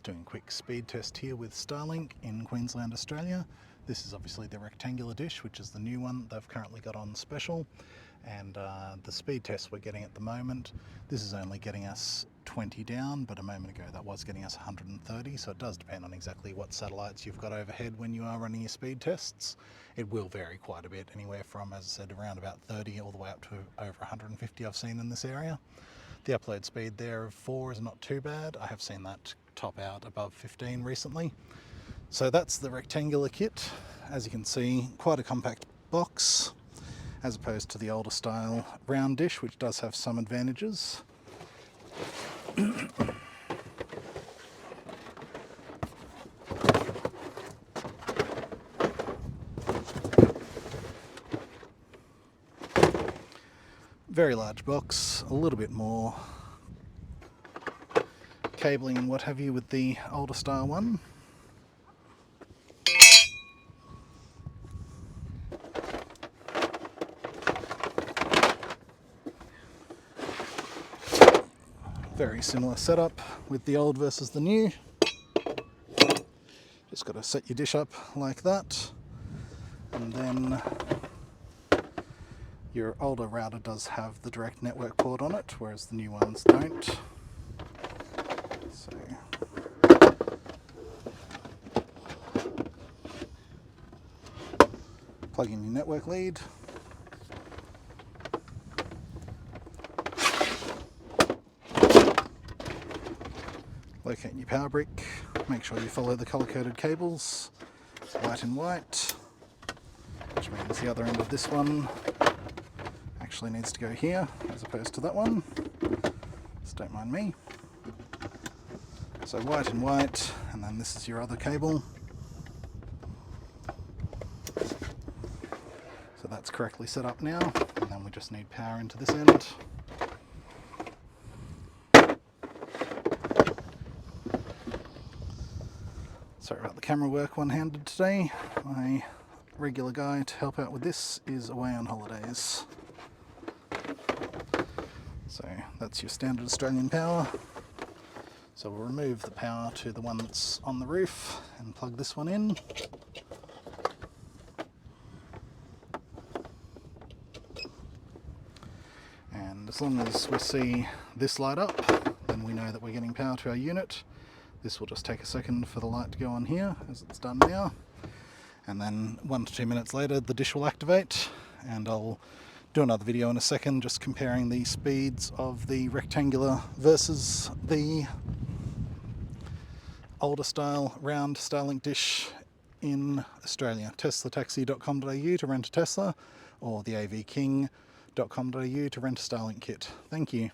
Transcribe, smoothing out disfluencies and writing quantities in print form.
Doing a quick speed test here with Starlink in Queensland, Australia. This is obviously the rectangular dish, which is the new one they've currently got on special. And the speed test we're getting at the moment, this is only getting us 20 down, but a moment ago that was getting us 130, so it does depend on exactly what satellites you've got overhead when you are running your speed tests. It will vary quite a bit, anywhere from, as I said, around about 30 all the way up to over 150 I've seen in this area. The upload speed there of 4 is not too bad. I have seen that top out above 15 recently. So that's the rectangular kit. As you can see, quite a compact box as opposed to the older style round dish, which does have some advantages. Very large box, a little bit more cabling and what have you with the older style one. Very similar setup with the old versus the new. Just got to set your dish up like that, and then your older router does have the direct network port on it, whereas the new ones don't. So plug in your network lead. Locate your power brick. Make sure you follow the colour-coded cables. It's white and white, which means the other end of this one actually needs to go here as opposed to that one. So don't mind me. So white and white, and then this is your other cable. So that's correctly set up now, and then we just need power into this end. Sorry about the camera work one-handed today. My regular guy to help out with this is away on holidays. So that's your standard Australian power. So we'll remove the power to the one that's on the roof and plug this one in. And as long as we see this light up, then we know that we're getting power to our unit. This will just take a second for the light to go on here, as it's done now. And then 1 to 2 minutes later, the dish will activate, and I'll do another video in a second, just comparing the speeds of the rectangular versus the older style round Starlink dish in Australia. TeslaTaxi.com.au to rent a Tesla, or the avking.com.au to rent a Starlink kit. Thank you.